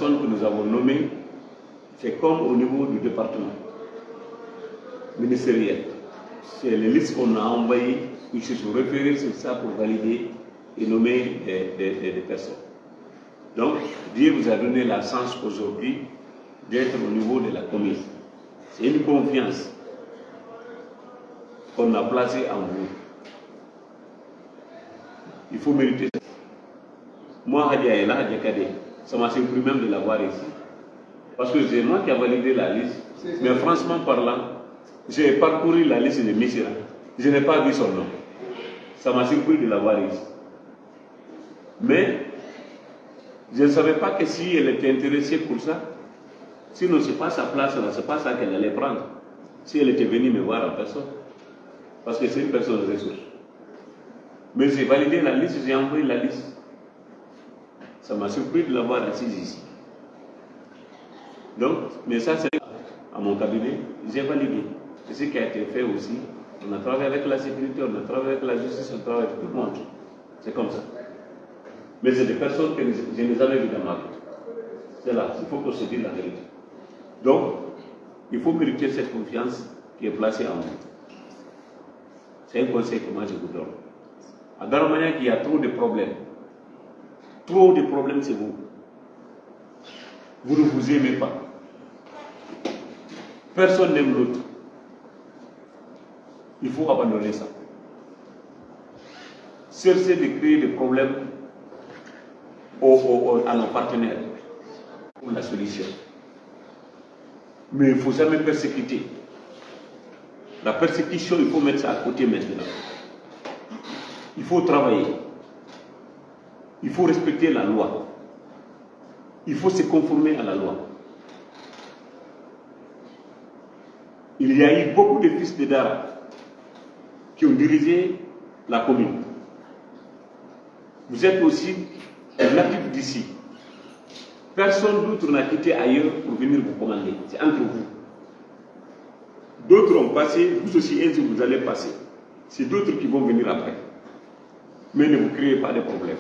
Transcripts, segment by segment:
personnes que nous avons nommées, c'est comme au niveau du département ministériel. C'est les listes qu'on a envoyées, ils se sont référés sur ça pour valider et nommer des personnes. Donc, Dieu vous a donné la chance aujourd'hui d'être au niveau de la commune. C'est une confiance qu'on a placée en vous. Il faut mériter ça. Moi, Hadia est là, Hadia Kade, ça m'a surpris même de l'avoir ici. Parce que c'est moi qui ai validé la liste. Mais franchement parlant, j'ai parcouru la liste de Missira. Je n'ai pas vu son nom. Ça m'a surpris de l'avoir ici. Mais je ne savais pas que si elle était intéressée pour ça, sinon ce n'est pas sa place là, ce n'est pas ça qu'elle allait prendre. Si elle était venue me voir en personne. Parce que c'est une personne de ressources. Mais j'ai validé la liste, j'ai envoyé la liste. Ça m'a surpris de l'avoir assise ici. Donc, mais ça c'est à mon cabinet, j'ai validé. C'est ce qui a été fait aussi. On a travaillé avec la sécurité, on a travaillé avec la justice, on travaille avec tout le monde. C'est comme ça. Mais c'est des personnes que je n'ai jamais vues dans ma vie. C'est là, il faut qu'on se dise la vérité. Donc, il faut mériter cette confiance qui est placée en vous. C'est un conseil que moi je vous donne. À Daramania, il y a trop de problèmes. Trop de problèmes, c'est vous. Vous ne vous aimez pas. Personne n'aime l'autre. Il faut abandonner ça. Cessez de créer des problèmes à nos partenaires pour la solution. Mais il ne faut jamais persécuter. La persécution, il faut mettre ça à côté maintenant. Il faut travailler. Il faut respecter la loi. Il faut se conformer à la loi. Il y a eu beaucoup de fils de Dara qui ont dirigé la commune. Vous êtes aussi natif d'ici. Personne d'autre n'a quitté ailleurs pour venir vous commander. C'est entre vous. D'autres ont passé, vous aussi, un jour vous allez passer. C'est d'autres qui vont venir après. Mais ne vous créez pas de problème.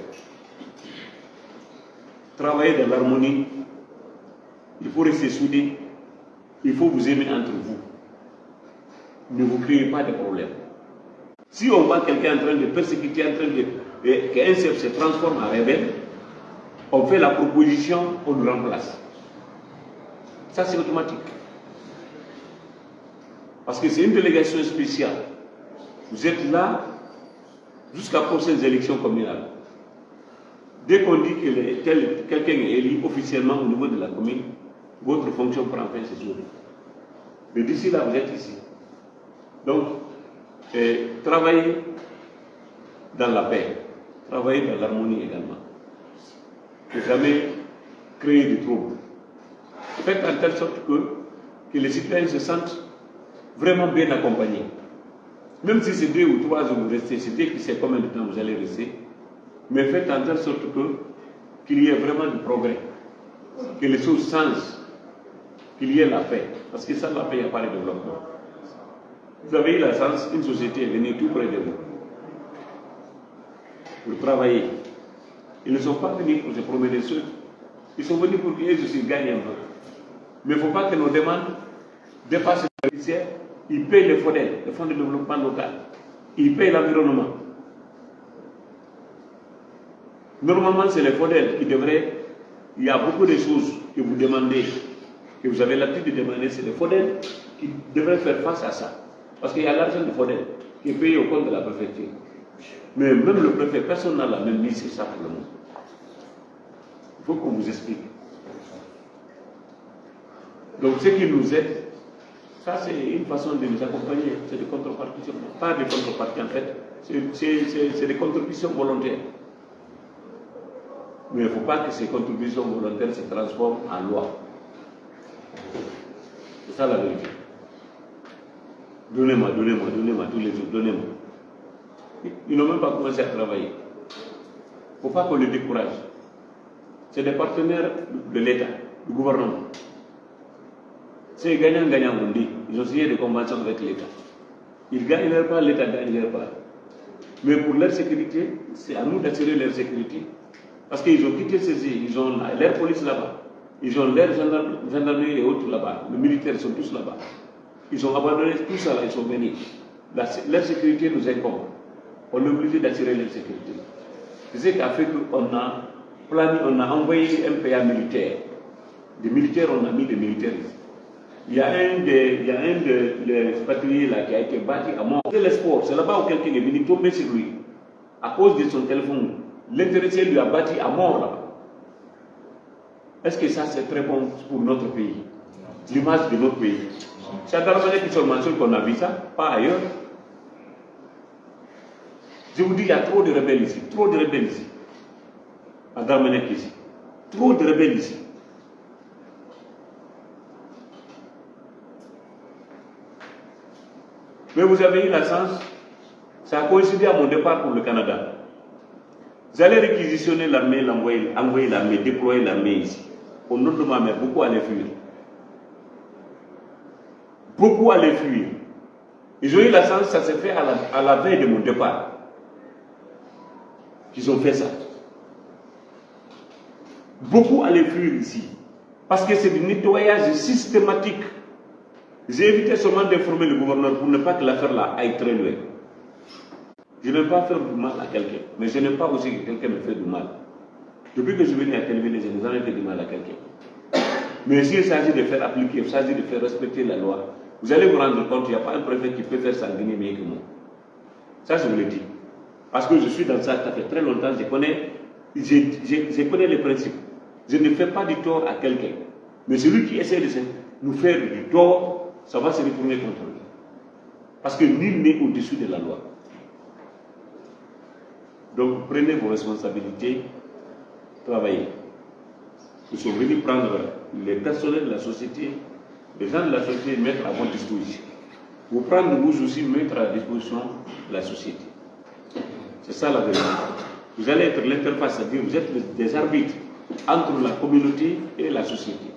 Travaillez dans l'harmonie. Il faut rester soudés. Il faut vous aimer entre vous. Ne vous créez pas de problème. Si on voit quelqu'un en train de persécuter, qu'un chef se transforme en rebelle, on fait la proposition, on le remplace. Ça, c'est automatique. Parce que c'est une délégation spéciale. Vous êtes là jusqu'à la prochaine élection communale. Dès qu'on dit que quelqu'un est élu officiellement au niveau de la commune, votre fonction prend fin ce jour. Mais d'ici là, vous êtes ici. Donc, travaillez dans la paix, travaillez dans l'harmonie également. Ne jamais créer du trouble. Faites en telle sorte que les citoyens se sentent vraiment bien accompagnés. Même si c'est 2 ou 3 jours vous restez, c'est Dieu qui sait combien de temps vous allez rester, mais faites en telle sorte qu'il y ait vraiment du progrès, que les choses changent, qu'il y ait la paix. Parce que sans la paix, il n'y a pas de développement. Vous avez eu la chance, une société est venue tout près de vous pour travailler. Ils ne sont pas venus pour se promener seuls. Ils sont venus pour qu'ils aussi gagnent un peu. Mais il ne faut pas que nos demandes dépassent les bénéficiaires. Ils payent les FODEL, les fonds de développement local. Ils payent l'environnement. Normalement, c'est les FODEL qui devraient... Il y a beaucoup de choses que vous demandez, que vous avez l'habitude de demander, c'est les FODEL qui devraient faire face à ça. Parce qu'il y a l'argent de FODEL qui est payé au compte de la préfecture. Mais même le préfet, personne n'a la même mise sur ça pour le moment. Il faut qu'on vous explique. Donc ce qui nous aide, ça c'est une façon de nous accompagner, c'est des contreparties, pas des contreparties en fait, c'est des contributions volontaires. Mais il ne faut pas que ces contributions volontaires se transforment en loi. C'est ça la vérité. Donnez-moi tous les jours, donnez-moi. Ils n'ont même pas commencé à travailler. Il ne faut pas qu'on les décourage. C'est des partenaires de l'État, du gouvernement. C'est gagnant-gagnant, on dit. Ils ont signé des conventions avec l'État. Ils gagnent leur part, l'État gagne leur part. Mais pour leur sécurité, c'est à nous d'assurer leur sécurité. Parce qu'ils ont quitté ces îles, ils ont leur police là-bas. Ils ont l'air gendarmerie et autres là-bas. Les militaires sont tous là-bas. Ils ont abandonné tout ça là, ils sont venus. Leur sécurité nous incombe. On est obligé d'assurer leur sécurité. C'est ce qui a fait qu'on a envoyé un PA militaire. Des militaires, on a mis des militaires ici. Il y a un des patrouilles là qui a été bâti à mort. C'est l'espoir, c'est là-bas où quelqu'un est venu tomber sur lui. À cause de son téléphone, l'intéressé lui a bâti à mort là-bas. Est-ce que ça c'est très bon pour notre pays? L'image de notre pays. C'est à Darmanin qui seulement qu'on a vu ça, pas ailleurs. Je vous dis, il y a trop de rebelles ici, trop de rebelles ici. À Darmanin ici. Trop de rebelles ici. Mais vous avez eu la chance, ça a coïncidé à mon départ pour le Canada. Vous allez réquisitionner l'armée, envoyer l'armée, déployer l'armée ici. Au nom de ma mère, beaucoup allaient fuir. Beaucoup allaient fuir. Ils ont eu la chance, ça s'est fait à la veille de mon départ. Ils ont fait ça. Beaucoup allaient fuir ici. Parce que c'est du nettoyage systématique. J'ai évité seulement d'informer le gouverneur pour ne pas que l'affaire là aille très loin. Je n'aime pas faire du mal à quelqu'un, mais je n'aime pas aussi que quelqu'un me fait du mal. Depuis que je suis venu à Telville, je n'ai jamais fait du mal à quelqu'un. Mais s'il s'agit de faire appliquer, il s'agit de faire respecter la loi, vous allez vous rendre compte qu'il n'y a pas un préfet qui peut faire sanguiner mieux que moi. Ça, je vous le dis. Parce que je suis dans ça, ça fait très longtemps, je connais les principes. Je ne fais pas du tort à quelqu'un. Mais celui qui essaie de nous faire du tort, ça va se retourner contre lui. Parce que nul n'est au-dessus de la loi. Donc prenez vos responsabilités, travaillez. Nous sommes venus prendre les personnels de la société, les gens de la société, mettre à votre disposition. Vous prendre vous aussi, mettre à disposition de la société. C'est ça la vérité. Vous allez être l'interface, c'est-à-dire vous êtes des arbitres entre la communauté et la société.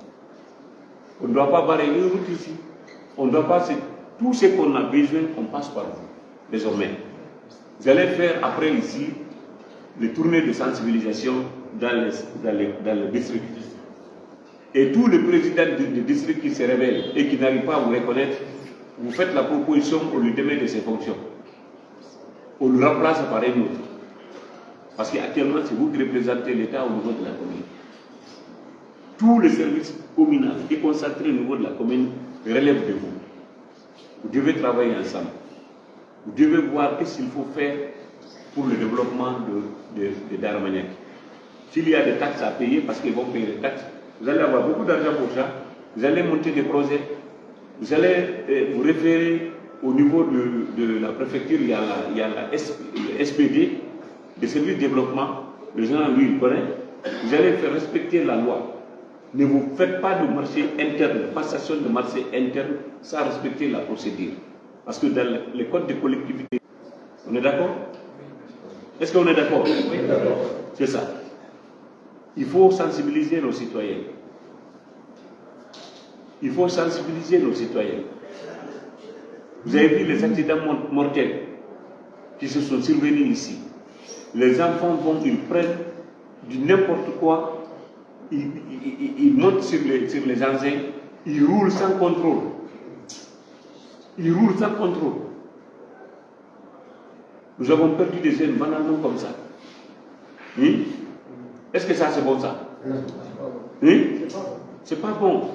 On ne doit pas barrer une route ici. On ne doit pas... Tout ce qu'on a besoin, on passe par vous, désormais. Vous allez faire après ici les tournées de sensibilisation dans le district. Et tous les présidents du district qui se révèlent et qui n'arrivent pas à vous reconnaître, vous faites la proposition, on lui démet de ses fonctions. On le remplace par un autre. Parce qu'actuellement, c'est vous qui représentez l'État au niveau de la commune. Tous les services communaux déconcentrés au niveau de la commune relèvent de vous. Vous devez travailler ensemble. Vous devez voir ce qu'il faut faire pour le développement de Darmanin. S'il y a des taxes à payer, parce qu'ils vont payer les taxes, vous allez avoir beaucoup d'argent pour ça, vous allez monter des projets, vous allez vous référer au niveau de la préfecture, il y a la SPD, le service de développement, le général lui il connaît, vous allez faire respecter la loi. Ne vous faites pas de marché interne, passation de marché interne sans respecter la procédure. Parce que dans les codes de collectivité, on est d'accord? Est-ce qu'on est d'accord? Oui, d'accord. C'est ça. Il faut sensibiliser nos citoyens. Il faut sensibiliser nos citoyens. Vous avez vu les accidents mortels qui se sont survenus ici. Les enfants ils prennent du n'importe quoi, ils montent sur les engins, ils roulent sans contrôle. Ils roulent sans contrôle. Nous avons perdu des jeunes banalement comme ça. Oui? Est-ce que ça c'est bon ça? Oui? C'est pas bon.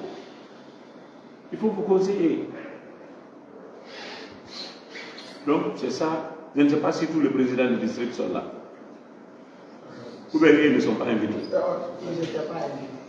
Il faut vous conseiller. Donc c'est ça. Je ne sais pas si tous les présidents du district sont là. Ou bien ils ne sont pas invités. Ils n'étaient pas invités.